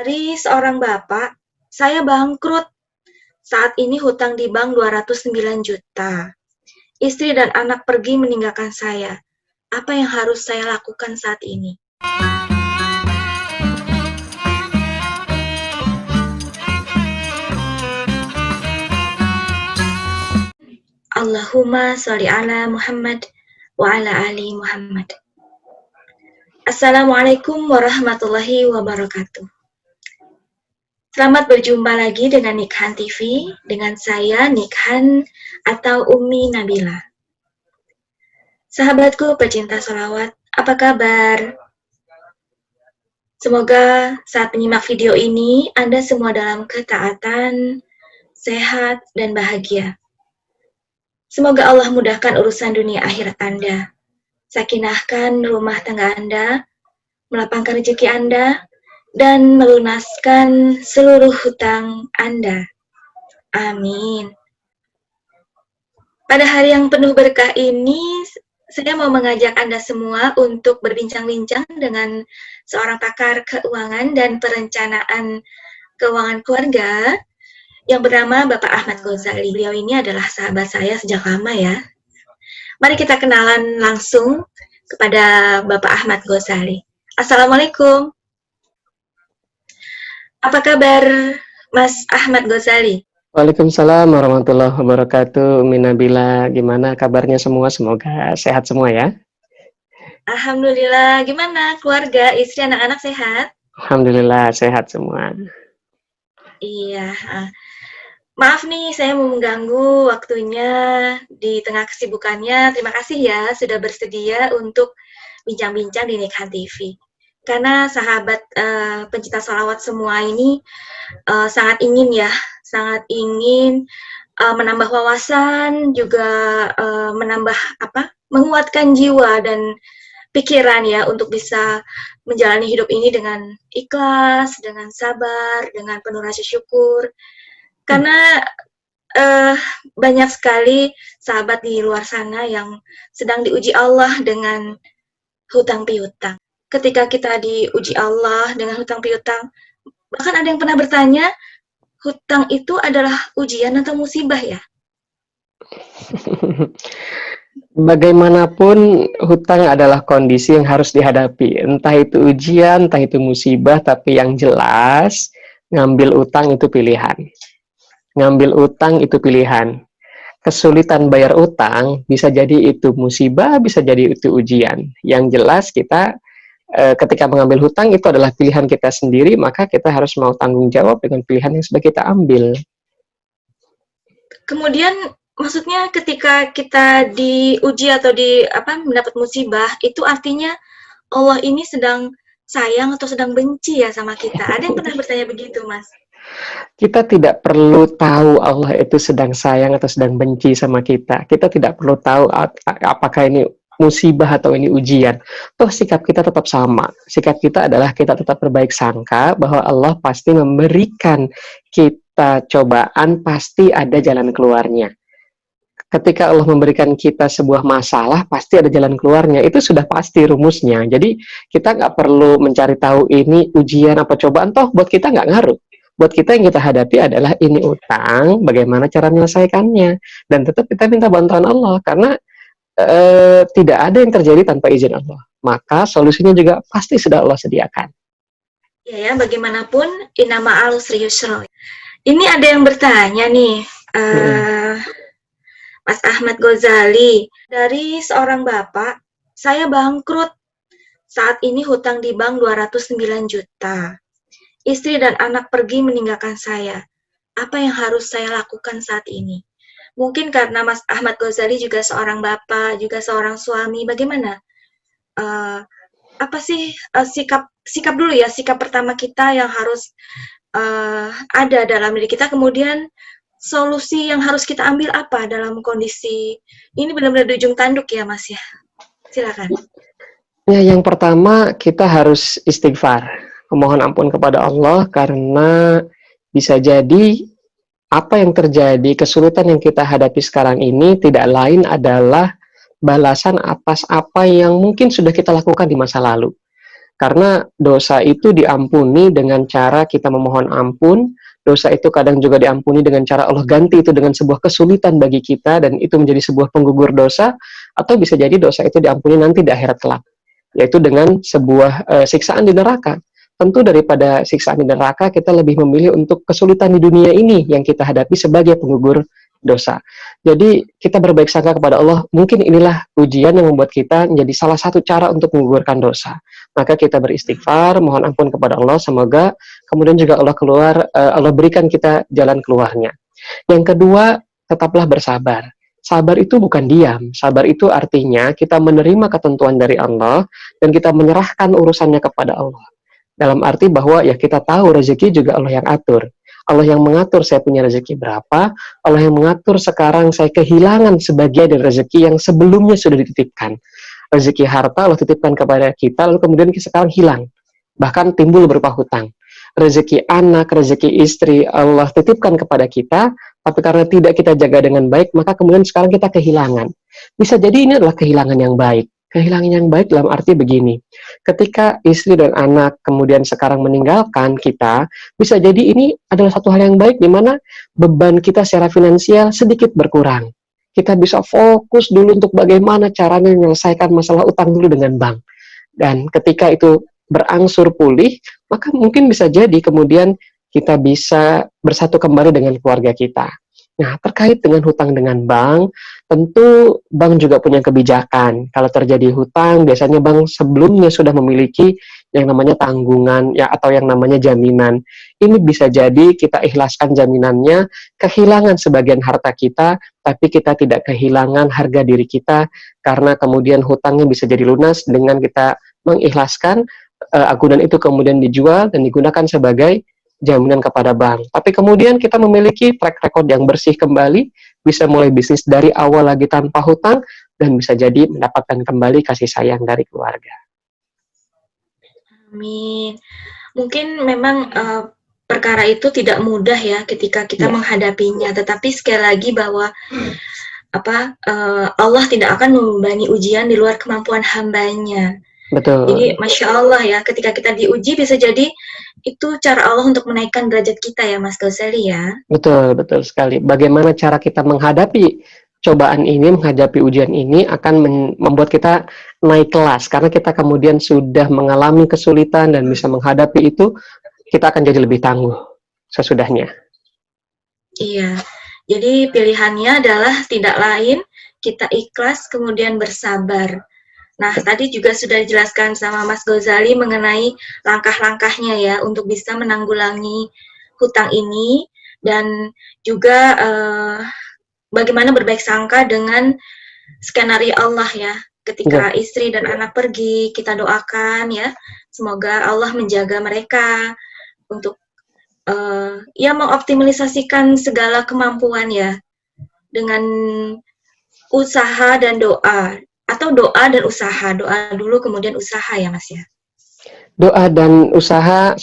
Dari seorang bapak, saya bangkrut. Saat ini hutang di bank 209 juta. Istri dan anak pergi meninggalkan saya. Apa yang harus saya lakukan saat ini? Allahumma sholli ala Muhammad wa ala ali Muhammad. Assalamualaikum warahmatullahi wabarakatuh. Selamat berjumpa lagi dengan Nikhan TV, dengan saya Nikhan atau Ummi Nabila. Sahabatku pecinta sholawat, apa kabar? Semoga saat menyimak video ini, Anda semua dalam ketaatan, sehat, dan bahagia. Semoga Allah mudahkan urusan dunia akhirat Anda, sakinahkan rumah tangga Anda, melapangkan rezeki Anda, dan melunaskan seluruh hutang Anda. Amin. Pada hari yang penuh berkah ini, saya mau mengajak Anda semua untuk berbincang-bincang dengan seorang pakar keuangan dan perencanaan keuangan keluarga yang bernama Bapak Ahmad Ghazali. Beliau ini adalah sahabat saya sejak lama ya. Mari kita kenalan langsung kepada Bapak Ahmad Ghazali. Assalamualaikum. Apa kabar Mas Ahmad Ghazali? Waalaikumsalam warahmatullahi wabarakatuh. Minabila, gimana kabarnya semua? Semoga sehat semua ya. Alhamdulillah. Gimana keluarga, istri, anak-anak sehat? Alhamdulillah sehat semua. Iya. Maaf nih, saya mau mengganggu waktunya di tengah kesibukannya. Terima kasih ya sudah bersedia untuk bincang-bincang di Nikhan TV. Karena sahabat pencinta sholawat semua ini sangat ingin menambah wawasan, juga menguatkan jiwa dan pikiran ya untuk bisa menjalani hidup ini dengan ikhlas, dengan sabar, dengan penuh rasa syukur. Karena banyak sekali sahabat di luar sana yang sedang diuji Allah dengan hutang piutang. Ketika kita diuji Allah dengan hutang piutang, bahkan ada yang pernah bertanya, hutang itu adalah ujian atau musibah ya? Bagaimanapun hutang adalah kondisi yang harus dihadapi. Entah itu ujian, entah itu musibah, tapi yang jelas ngambil utang itu pilihan. Ngambil utang itu pilihan. Kesulitan bayar utang bisa jadi itu musibah, bisa jadi itu ujian. Yang jelas kita ketika mengambil hutang itu adalah pilihan kita sendiri, maka kita harus mau tanggung jawab dengan pilihan yang sudah kita ambil. Kemudian maksudnya ketika kita diuji atau mendapat musibah, itu artinya Allah ini sedang sayang atau sedang benci ya sama kita. Ada yang pernah bertanya begitu, Mas? Kita tidak perlu tahu Allah itu sedang sayang atau sedang benci sama kita. Kita tidak perlu tahu apakah ini musibah atau ini ujian. Toh sikap kita tetap sama. Sikap kita adalah kita tetap berbaik sangka bahwa Allah pasti memberikan kita cobaan, pasti ada jalan keluarnya. Ketika Allah memberikan kita sebuah masalah, pasti ada jalan keluarnya. Itu sudah pasti rumusnya. Jadi kita nggak perlu mencari tahu ini ujian apa cobaan. Toh buat kita nggak ngaruh. Buat kita yang kita hadapi adalah ini utang, bagaimana cara menyelesaikannya. Dan tetap kita minta bantuan Allah, karena tidak ada yang terjadi tanpa izin Allah. Maka solusinya juga pasti sudah Allah sediakan. Ya, bagaimanapun, innama al-usri yusra. Ini ada yang bertanya nih, Mas Ahmad Ghazali, dari seorang bapak, saya bangkrut. Saat ini hutang di bank 209 juta. Istri dan anak pergi meninggalkan saya. Apa yang harus saya lakukan saat ini? Mungkin karena Mas Ahmad Ghazali juga seorang bapak, juga seorang suami. Bagaimana? Sikap dulu ya, sikap pertama kita yang harus ada dalam diri kita. Kemudian solusi yang harus kita ambil apa dalam kondisi ini benar-benar di ujung tanduk ya, Mas ya. Silakan. Ya, yang pertama kita harus istighfar. Memohon ampun kepada Allah, karena bisa jadi apa yang terjadi, kesulitan yang kita hadapi sekarang ini tidak lain adalah balasan atas apa yang mungkin sudah kita lakukan di masa lalu. Karena dosa itu diampuni dengan cara kita memohon ampun, dosa itu kadang juga diampuni dengan cara Allah ganti itu dengan sebuah kesulitan bagi kita, dan itu menjadi sebuah penggugur dosa, atau bisa jadi dosa itu diampuni nanti di akhirat kelak, yaitu dengan sebuah siksaan di neraka. Tentu daripada siksaan di neraka, kita lebih memilih untuk kesulitan di dunia ini yang kita hadapi sebagai penggugur dosa. Jadi kita berbaik sangka kepada Allah, mungkin inilah ujian yang membuat kita menjadi salah satu cara untuk menggugurkan dosa. Maka kita beristighfar, mohon ampun kepada Allah, semoga kemudian juga Allah berikan kita jalan keluarnya. Yang kedua, tetaplah bersabar. Sabar itu bukan diam. Sabar itu artinya kita menerima ketentuan dari Allah dan kita menyerahkan urusannya kepada Allah. Dalam arti bahwa ya kita tahu rezeki juga Allah yang atur. Allah yang mengatur saya punya rezeki berapa, Allah yang mengatur sekarang saya kehilangan sebagian dari rezeki yang sebelumnya sudah dititipkan. Rezeki harta Allah titipkan kepada kita, lalu kemudian sekarang hilang. Bahkan timbul berupa hutang. Rezeki anak, rezeki istri Allah titipkan kepada kita, tapi karena tidak kita jaga dengan baik, maka kemudian sekarang kita kehilangan. Bisa jadi ini adalah kehilangan yang baik. Kehilangan yang baik dalam arti begini, ketika istri dan anak kemudian sekarang meninggalkan kita, bisa jadi ini adalah satu hal yang baik di mana beban kita secara finansial sedikit berkurang. Kita bisa fokus dulu untuk bagaimana caranya menyelesaikan masalah utang dulu dengan bank. Dan ketika itu berangsur pulih, maka mungkin bisa jadi kemudian kita bisa bersatu kembali dengan keluarga kita. Nah, terkait dengan hutang dengan bank, tentu bank juga punya kebijakan. Kalau terjadi hutang, biasanya bank sebelumnya sudah memiliki yang namanya tanggungan ya atau yang namanya jaminan. Ini bisa jadi kita ikhlaskan jaminannya, kehilangan sebagian harta kita, tapi kita tidak kehilangan harga diri kita karena kemudian hutangnya bisa jadi lunas dengan kita mengikhlaskan agunan itu kemudian dijual dan digunakan sebagai jaminan kepada bank. Tapi kemudian kita memiliki track record yang bersih kembali, bisa mulai bisnis dari awal lagi tanpa hutang, dan bisa jadi mendapatkan kembali kasih sayang dari keluarga. Amin. Mungkin memang perkara itu tidak mudah ya ketika kita menghadapinya, tetapi sekali lagi bahwa Allah tidak akan membebani ujian di luar kemampuan hambanya. Betul. Jadi Masya Allah ya, ketika kita diuji bisa jadi itu cara Allah untuk menaikkan derajat kita ya Mas Ghazali ya. Betul, betul sekali. Bagaimana cara kita menghadapi cobaan ini, menghadapi ujian ini akan membuat kita naik kelas. Karena kita kemudian sudah mengalami kesulitan dan bisa menghadapi itu, kita akan jadi lebih tangguh sesudahnya. Iya, jadi pilihannya adalah tidak lain kita ikhlas kemudian bersabar. Nah, tadi juga sudah dijelaskan sama Mas Ghazali mengenai langkah-langkahnya ya untuk bisa menanggulangi hutang ini dan juga bagaimana berbaik sangka dengan skenario Allah ya. Ketika istri dan anak pergi, kita doakan ya, semoga Allah menjaga mereka untuk mengoptimalisasikan segala kemampuan ya dengan usaha dan doa. Atau doa dan usaha, doa dulu kemudian usaha ya Mas ya. Doa dan usaha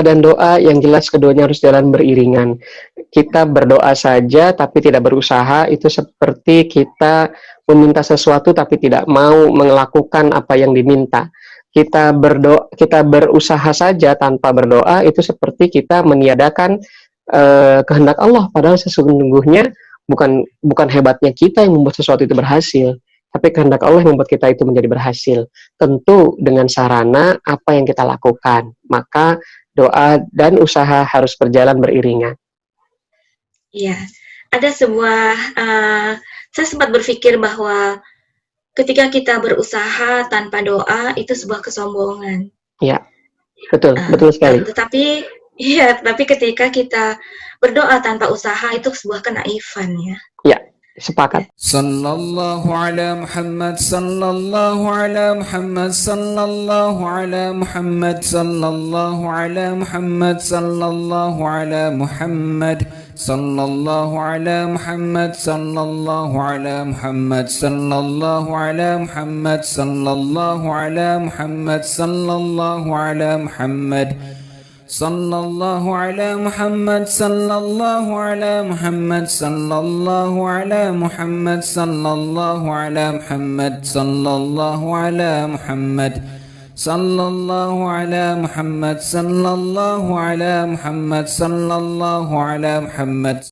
dan doa yang jelas keduanya harus jalan beriringan. Kita berdoa saja tapi tidak berusaha, itu seperti kita meminta sesuatu tapi tidak mau melakukan apa yang diminta. Kita berusaha saja tanpa berdoa, itu seperti kita meniadakan kehendak Allah, padahal sesungguhnya bukan hebatnya kita yang membuat sesuatu itu berhasil, tapi kehendak Allah yang membuat kita itu menjadi berhasil. Tentu dengan sarana apa yang kita lakukan. Maka doa dan usaha harus berjalan beriringan. Iya, ada saya sempat berpikir bahwa ketika kita berusaha tanpa doa itu sebuah kesombongan. Iya, betul sekali. Tapi ketika kita berdoa tanpa usaha itu sebuah kenaifan ya. Iya. Sepakat. Sallallahu ala Muhammad, sallallahu ala Muhammad, sallallahu ala Muhammad, sallallahu ala Muhammad, sallallahu ala Muhammad, sallallahu ala Muhammad, sallallahu ala Muhammad, sallallahu ala Muhammad, sallallahu ala Muhammad, sallallahu ala Muhammad. صلى الله على محمد صلى الله على محمد صلى الله على محمد صلى الله على محمد صلى الله على محمد صلى الله على محمد صلى الله على محمد صلى الله على محمد